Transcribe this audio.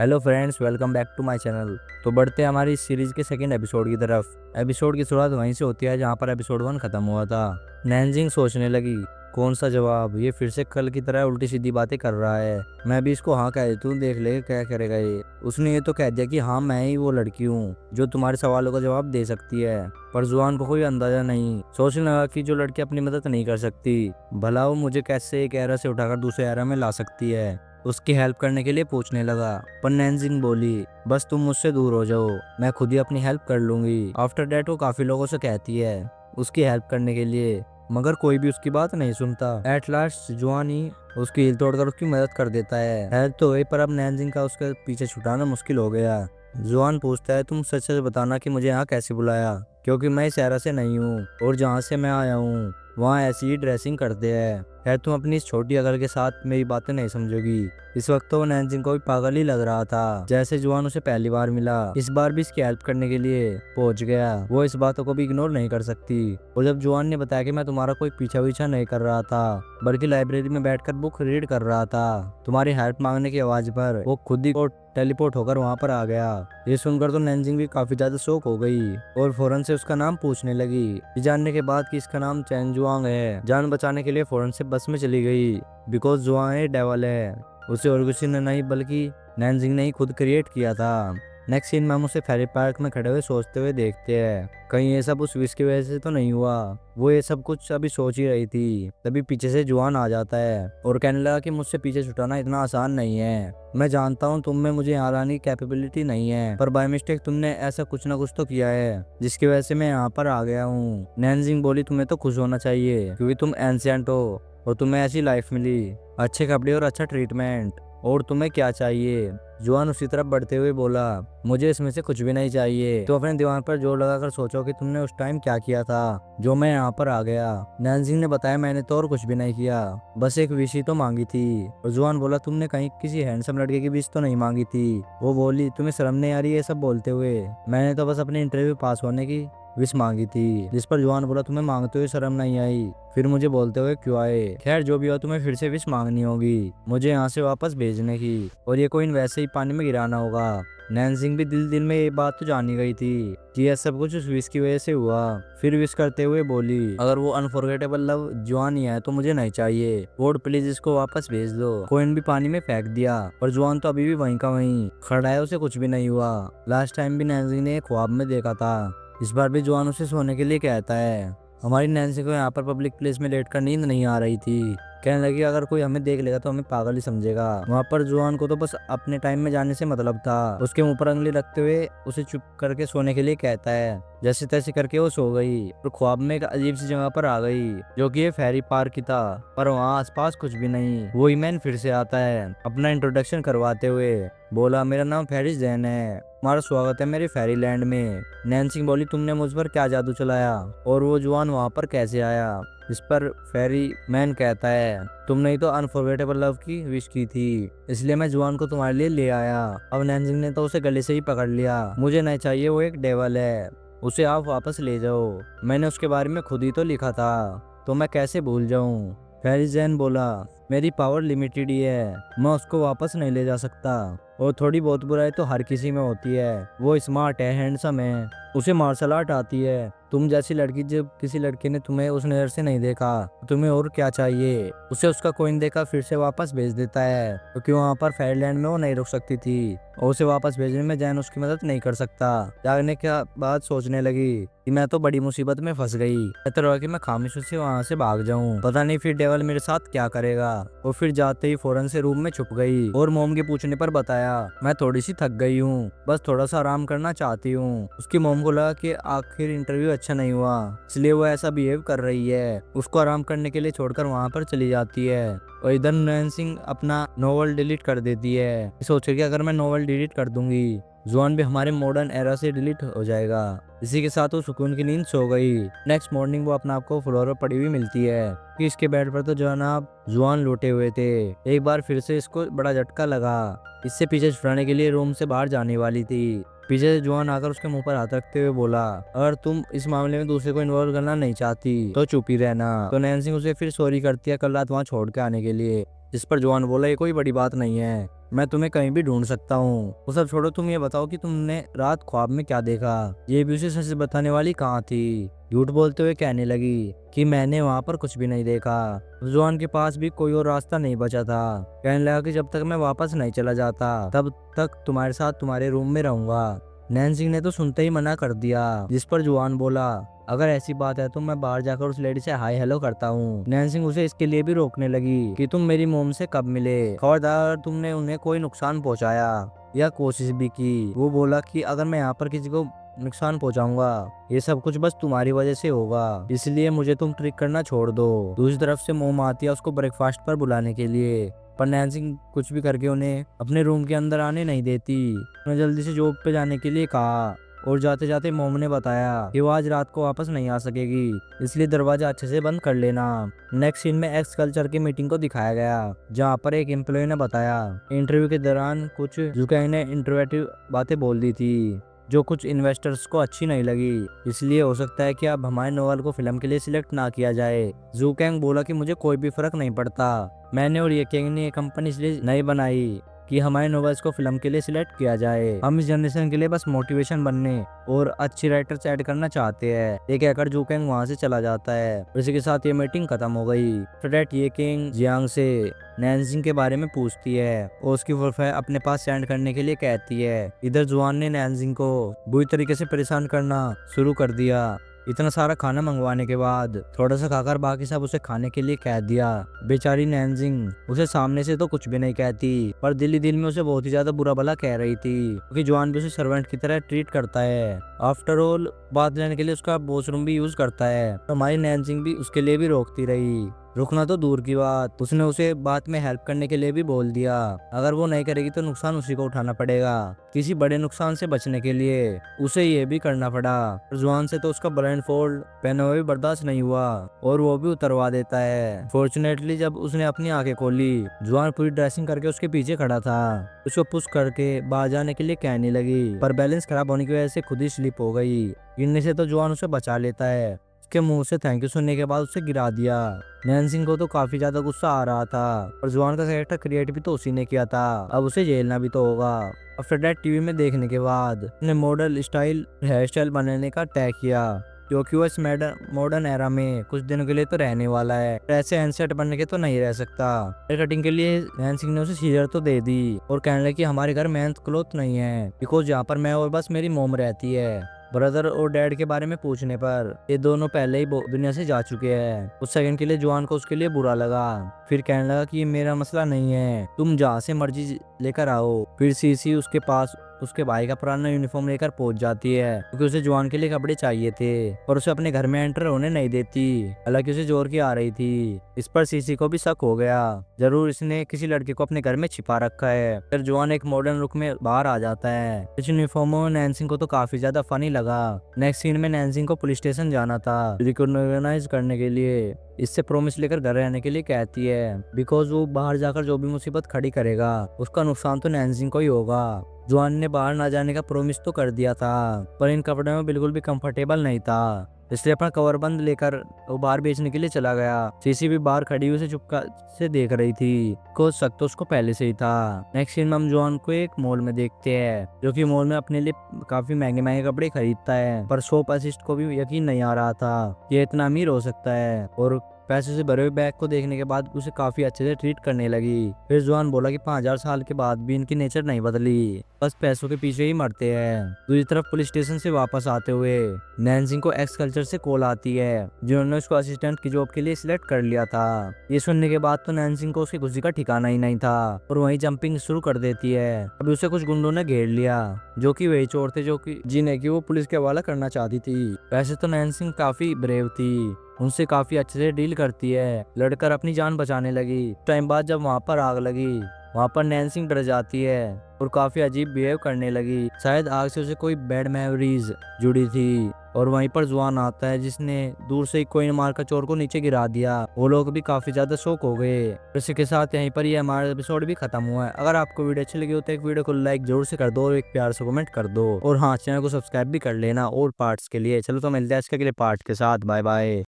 Hello friends, welcome back to my channel. तो बढ़ते हैं हमारी इस सीरीज के सेकंड एपिसोड की तरफ। एपिसोड की शुरुआत वहीं से होती है जहां पर एपिसोड 1 खत्म हुआ था। नैनजिंग सोचने लगी, कौन सा जवाब, ये फिर से कल की तरह उल्टी सीधी बातें कर रहा है। मैं भी इसको हाँ कह देती हूँ, देख ले क्या करेगा ये। उसने ये तो कह दिया कि हाँ मैं ही वो लड़की हूँ जो तुम्हारे सवालों का जवाब दे सकती है। पर जुआन को कोई अंदाजा नहीं। सोचने लगा कि जो लड़की अपनी मदद नहीं कर सकती, भला वो मुझे कैसे एक एरा से उठाकर दूसरे एरा में ला सकती है। उसकी हेल्प करने के लिए पूछने लगा, पर नैनजिंग बोली, बस तुम मुझसे दूर हो जाओ, मैं खुद ही अपनी हेल्प कर लूंगी। आफ्टर डेट वो काफी लोगों से कहती है उसकी हेल्प करने के लिए, मगर कोई भी उसकी बात नहीं सुनता। एट लास्ट जुआन ही उसकी हील तोड़कर उसकी मदद कर देता है। हेल्प तो हुई, पर अब नैनजिंग का उसके पीछे छुड़ाना मुश्किल हो गया। जुआन पूछता है, तुम सच सच बताना कि मुझे यहाँ कैसे बुलाया, क्योंकि मैं इस शहर से नहीं हूँ और जहाँ से मैं आया हूँ वहाँ ऐसी ही ड्रेसिंग करते हैं। है तुम अपनी इस छोटी अकल के साथ मेरी बातें नहीं समझोगी। इस वक्त तो नैनजिंग को भी पागल ही लग रहा था, जैसे जुआन उसे पहली बार मिला। इस बार भी इसकी हेल्प करने के लिए पहुंच गया। वो इस बातों को भी इग्नोर नहीं कर सकती। और जब जुआन ने बताया कि मैं तुम्हारा कोई पीछा नहीं कर रहा था, बल्कि लाइब्रेरी में बैठकर बुक रीड कर रहा था, तुम्हारी हेल्प मांगने की आवाज पर वो खुद ही टेलीपोर्ट होकर वहां पर आ गया। ये सुनकर तो नैनजिंग भी काफी ज्यादा शौक हो गई और फौरन से उसका नाम पूछने लगी। ये जानने के बाद कि इसका नाम चैन जुआंग है, जान बचाने के लिए फौरन से बस में चली गई। बिकॉज जुआंग डेवल है, उसे और किसी ने नहीं बल्कि नैनजिंग ने ही खुद क्रिएट किया था। नेक्स्ट सीन में हम उसे फेरी पार्क में खड़े हुए सोचते हुए देखते हैं, कहीं ये सब उस विश की वजह से तो नहीं हुआ। वो ये सब कुछ अभी सोच ही रही थी, तभी पीछे से जुआन आ जाता है और कहने लगा कि मुझसे पीछे छुटाना इतना आसान नहीं है। मैं जानता हूँ तुम में मुझे यहाँ लाने की कैपेबिलिटी नहीं है, पर बाय मिस्टेक तुमने ऐसा कुछ ना कुछ तो किया है जिसकी वजह से मैं यहाँ पर आ गया हूँ। नैनजिंग बोली, तुम्हें तो खुश होना चाहिए क्योंकि तुम एंशिएंट हो और तुम्हें ऐसी लाइफ मिली, अच्छे कपड़े और अच्छा ट्रीटमेंट, और तुम्हें क्या चाहिए। जुआन उसी तरफ बढ़ते हुए बोला, मुझे इसमें से कुछ भी नहीं चाहिए। तो अपने दीवार पर जोर लगाकर सोचो कि तुमने उस टाइम क्या किया था जो मैं यहाँ पर आ गया। नैनजिंग ने बताया, मैंने तो और कुछ भी नहीं किया, बस एक विश ही तो मांगी थी। और जुआन बोला, तुमने कहीं किसी हैंडसम लड़के की विश तो नहीं मांगी थी। वो बोली, तुम्हें शर्म नहीं आ रही है सब बोलते हुए, मैंने तो बस अपने इंटरव्यू पास होने की विश मांगी थी। जिस पर जुआन बोला, तुम्हें मांगते हुए शर्म नहीं आई, फिर मुझे बोलते हुए क्यों आए। खैर जो भी हो, तुम्हें फिर से विश मांगनी होगी मुझे यहाँ से वापस भेजने की, और ये कोइन वैसे ही पानी में गिराना होगा। नैनजिंग भी दिल दिल में ये बात तो जानी गई थी कि यह सब कुछ उस विश की वजह से हुआ। फिर विश करते हुए बोली, अगर वो अनफॉरगेटेबल लव जुआन ही है तो मुझे नहीं चाहिए, गॉड प्लीज इसको वापस भेज दो। कोइन भी पानी में फेंक दिया, पर जुआन तो अभी भी वहीं का वहीं खड़ा है, उसे कुछ भी नहीं हुआ। लास्ट टाइम भी नैनजिंग ने एक ख्वाब में देखा था, इस बार भी जुआन उसे सोने के लिए कहता है। हमारी नैन्सी को यहाँ पर पब्लिक प्लेस में लेटकर नींद नहीं आ रही थी। कहने लगी, अगर कोई हमें देख लेगा तो हमें पागल ही समझेगा। वहाँ पर जुआन को तो बस अपने टाइम में जाने से मतलब था। उसके मुंह पर उंगली रखते हुए उसे चुप करके सोने के लिए कहता है। जैसे तैसे करके वो सो गई और ख्वाब में एक अजीब सी जगह पर आ गई जो कि ये फेरी पार्क की था, पर वहाँ आसपास कुछ भी नहीं। वो ईमैन फिर से आता है अपना इंट्रोडक्शन करवाते हुए, बोला, मेरा नाम फेरिस जैन है, तुम्हारा स्वागत है मेरे फेरी लैंड में। नैन्सी बोली, तुमने मुझ पर क्या जादू चलाया और वो जुआन वहाँ पर कैसे आया। इस पर फेरी मैन कहता है, तुमने ही तो अनफॉरगेटेबल लव की विश की थी, इसलिए मैं जुआन को तुम्हारे लिए ले आया। अब नैन्जिंग ने तो उसे गले से ही पकड़ लिया, मुझे नहीं चाहिए, वो एक डेवल है, उसे आप वापस ले जाओ, मैंने उसके बारे में खुद ही तो लिखा था, तो मैं कैसे भूल जाऊं। फेरिस जैन बोला, मेरी पावर लिमिटेड ही है, मैं उसको वापस नहीं ले जा सकता, और थोड़ी बहुत बुराई तो हर किसी में होती है। वो स्मार्ट है, हैंडसम है, उसे मार्शल आर्ट आती है। तुम जैसी लड़की, जब किसी लड़के ने तुम्हें उस नजर से नहीं देखा तो तुम्हें और क्या चाहिए। उसे उसका कोइन देकर फिर से वापस भेज देता है, क्योंकि वहाँ पर फेयरलैंड में वो नहीं रुक सकती थी और उसे वापस भेजने में जैन उसकी मदद नहीं कर सकता। जागने के बाद सोचने लगी कि मैं तो बड़ी मुसीबत में फंस गई, बेहतर होगा कि मैं खामोशी से वहाँ से भाग जाऊँ, पता नहीं फिर डेवल मेरे साथ क्या करेगा। वो फिर जाते ही फौरन से रूम में छुप गई और मोम के पूछने पर बताया, मैं थोड़ी सी थक गई हूँ, बस थोड़ा सा आराम करना चाहती हूँ। उसकी मोम को लगा कि आखिर इंटरव्यू अच्छा नहीं हुआ, इसलिए वो ऐसा बिहेव कर रही है। उसको आराम करने के लिए छोड़कर वहाँ पर चली जाती है और इधर नैन्सी अपना नोवेल डिलीट कर देती है। सोचे कि अगर मैं नोवेल डिलीट कर दूंगी जुआन भी हमारे मॉडर्न एरा से डिलीट हो जाएगा। इसी के साथ वो सुकून की नींद सो गई। नेक्स्ट मॉर्निंग वो अपने आप को फ्लोर पर पड़ी हुई मिलती है कि इसके बेड पर तो जनाब जुआन लौटे हुए थे। एक बार फिर से इसको बड़ा झटका लगा, इससे पीछे छुड़ाने के लिए रूम से बाहर जाने वाली थी। पीछे से जुआन आकर उसके मुंह पर हाथ रखते हुए बोला, अगर तुम इस मामले में दूसरे को इन्वॉल्व करना नहीं चाहती तो चुप ही रहना। तो नैन्सी उसे फिर सॉरी करती है कल रात वहाँ छोड़ के आने के लिए, जिस पर जुआन बोला, ये कोई बड़ी बात नहीं है, मैं तुम्हें कहीं भी ढूंढ सकता हूँ। वो सब छोड़ो, तुम ये बताओ कि तुमने रात ख्वाब में क्या देखा। ये भी उसे सच बताने वाली कहाँ थी। झूठ बोलते हुए कहने लगी कि मैंने वहां पर कुछ भी नहीं देखा। जुआन के पास भी कोई और रास्ता नहीं बचा था। कहने लगा कि जब तक मैं वापस नहीं चला जाता तब तक तुम्हारे साथ तुम्हारे रूम में रहूंगा। नैन्सी ने तो सुनते ही मना कर दिया, जिस पर जुआन बोला अगर ऐसी बात है तो मैं बाहर जाकर उस लेडी से हाय हेलो करता हूँ। नैन्सी उसे इसके लिए भी रोकने लगी कि तुम मेरी मोम से कब मिले, खबरदार तुमने उन्हें कोई नुकसान पहुंचाया या कोशिश भी की। वो बोला कि अगर मैं यहाँ पर किसी को नुकसान पहुंचाऊंगा ये सब कुछ बस तुम्हारी वजह से होगा, इसलिए मुझे तुम ट्रिक करना छोड़ दो। दूसरी तरफ से मोम आती है उसको ब्रेकफास्ट पर बुलाने के लिए, पर नैन्सी कुछ भी करके उन्हें अपने रूम के अंदर आने नहीं देती। उन्हें जल्दी से जॉब पे जाने के लिए कहा और जाते जाते मोम ने बताया कि वो आज रात को वापस नहीं आ सकेगी, इसलिए दरवाजा अच्छे से बंद कर लेना। नेक्स्ट सीन में एक्स कल्चर की मीटिंग को दिखाया गया, जहाँ पर एक एम्प्लॉय ने बताया इंटरव्यू के दौरान कुछ जुकैंग ने इंट्रोवर्टिव बातें बोल दी थी जो कुछ इन्वेस्टर्स को अच्छी नहीं लगी, इसलिए हो सकता है कि अब हमारे नोवेल को फिल्म के लिए सिलेक्ट ना किया जाए। जुकैंग बोला कि मुझे कोई भी फर्क नहीं पड़ता, मैंने और ये किंग ने ये कंपनी इसलिए नहीं बनाई कि हमारे नॉवेल्स को फिल्म के लिए सिलेक्ट किया जाए। हम इस जनरेशन के लिए बस मोटिवेशन बनने और अच्छी राइटर्स ऐड करना चाहते हैं। ये कहकर जुकैंग वहां से चला जाता है। इसी के साथ ये मीटिंग खत्म हो गई। फ्रेडेट ये किंग जियांग से नैन्सिंग के बारे में पूछती है और उसकी प्रोफाइल अपने पास सेंड करने के लिए कहती है। इधर जुआन ने नैन्सिंग को बुरी तरीके से परेशान करना शुरू कर दिया। इतना सारा खाना मंगवाने के बाद थोड़ा सा खाकर बाकी सब उसे खाने के लिए कह दिया। बेचारी नैन्सिंग उसे सामने से तो कुछ भी नहीं कहती, पर दिल ही दिल में उसे बहुत ही ज्यादा बुरा भला कह रही थी, क्योंकि जुआन भी उसे सर्वेंट की तरह ट्रीट करता है। आफ्टर ऑल बात लेने के लिए उसका वॉशरूम भी यूज करता है। हमारी नैन्सिंग भी उसके लिए भी रोकती रही। रुकना तो दूर की बात, उसने उसे बात में हेल्प करने के लिए भी बोल दिया। अगर वो नहीं करेगी तो नुकसान उसी को उठाना पड़ेगा। किसी बड़े नुकसान से बचने के लिए उसे ये भी करना पड़ा। जुआन से तो उसका ब्लाइंड फोल्ड पहना हुआ भी बर्दाश्त नहीं हुआ और वो भी उतरवा देता है। फॉर्चुनेटली जब उसने अपनी आंखें खोली, जुआन पूरी ड्रेसिंग करके उसके पीछे खड़ा था। उसको पुश करके बाहर जाने के लिए कहने लगी, पर बैलेंस खराब होने की वजह से खुद ही स्लिप हो गई। गिरने से तो जुआन उसे बचा लेता है। उसके मुंह से थैंक यू सुनने के बाद उसे गिरा दिया। नैन्सिंग को तो काफी ज्यादा गुस्सा आ रहा था, और जुआन का कैरेक्टर क्रिएट भी तो उसी ने किया था, अब उसे झेलना भी तो होगा। आफ्टर दैट टीवी में देखने के बाद उसने मॉडल स्टाइल हेयर स्टाइल बनाने का तय किया, क्योंकि वो इस मॉडर्न एरा में कुछ दिनों के लिए तो रहने वाला है। ऐसे हैंडसेट बनने के तो नहीं रह सकता। हेयर कटिंग के लिए नैन्सिंग ने उसे सीजर तो दे दी और कहने लगी कि हमारे घर मेहनत क्लॉथ नहीं है, बिकॉज यहाँ पर मैं और बस मेरी मोम रहती है। ब्रदर और डैड के बारे में पूछने पर ये दोनों पहले ही दुनिया से जा चुके हैं। कुछ सेकंड के लिए जुआन को उसके लिए बुरा लगा, फिर कहने लगा कि ये मेरा मसला नहीं है, तुम जहाँ से मर्जी लेकर आओ। फिर सीसी उसके पास उसके भाई का पुराना यूनिफॉर्म लेकर पहुंच जाती है, क्योंकि उसे जुआन के लिए कपड़े चाहिए थे, पर उसे अपने घर में एंटर होने नहीं देती। हालांकि उसे जोर की आ रही थी। इस पर सीसी को भी शक हो गया, जरूर इसने किसी लड़के को अपने घर में छिपा रखा है। फिर जुआन एक मॉडर्न लुक में बाहर आ जाता है। इस यूनिफॉर्म में नैन्सिंग को तो काफी ज्यादा फनी लगा। नेक्स्ट सीन में नैन्सिंग को पुलिस स्टेशन जाना था रिकॉग्नाइज करने के लिए। इससे प्रॉमिस लेकर घर रहने के लिए कहती है, बिकॉज वो बाहर जाकर जो भी मुसीबत खड़ी करेगा उसका नुकसान तो नैन्सिंग को ही होगा। जुआन ने बाहर ना जाने का प्रॉमिस तो कर दिया था, पर इन कपड़ों में बिल्कुल भी कंफर्टेबल नहीं था, इसलिए अपना कवर बंद लेकर वो बाहर बेचने के लिए चला गया। सीसी भी बाहर खड़ी हुई उसे चुपका से देख रही थी, को शक तो उसको पहले से ही था। नेक्स्ट सीन में हम जुआन को एक मॉल में देखते हैं, जो कि मॉल में अपने लिए काफी महंगे महंगे कपड़े खरीदता है, पर शॉप असिस्ट को भी यकीन नहीं आ रहा था कि इतना अमीर हो सकता है, और पैसे से भरे हुए बैग को देखने के बाद उसे काफी अच्छे से ट्रीट करने लगी। फिर जुआन बोला कि 5000 साल के बाद भी इनकी नेचर नहीं बदली, बस पैसों के पीछे ही मरते हैं। दूसरी तरफ पुलिस स्टेशन से वापस आते हुए नैन्सिंग को एक्स कल्चर से कॉल आती है, जिन्होंने उसको असिस्टेंट की जॉब के लिए सिलेक्ट कर लिया था। ये सुनने के बाद तो नैन्सिंग को उसकी खुशी का ठिकाना ही नहीं था और वहीं जंपिंग शुरू कर देती है। अभी उसे कुछ गुंडों ने घेर लिया, जो कि वही चोर थे जो कि जिन्हें की वो पुलिस के हवाला करना चाहती थी। वैसे तो नैन्सिंग काफी ब्रेव थी, उनसे काफी अच्छे से डील करती है, लड़कर अपनी जान बचाने लगी। टाइम बाद जब वहां पर आग लगी, वहां पर नैन्सिंग डर जाती है और काफी अजीब बिहेव करने लगी। शायद आग से उसे कोई बैड मेमोरीज जुड़ी थी। और वहीं पर जुआन आता है, जिसने दूर से कोई मारकर चोर को नीचे गिरा दिया। वो लोग भी काफी ज्यादा शौक हो गए। इसी के साथ यहीं पर ये हमारा एपिसोड भी खत्म हुआ है। अगर आपको वीडियो अच्छी लगी हो तो एक वीडियो को लाइक जरूर से कर दो और एक प्यार से कमेंट कर दो, और हाँ, चैनल को सब्सक्राइब भी कर लेना और पार्ट्स के लिए। चलो तो मिलते हैं इसके अगले पार्ट के साथ। Bye bye.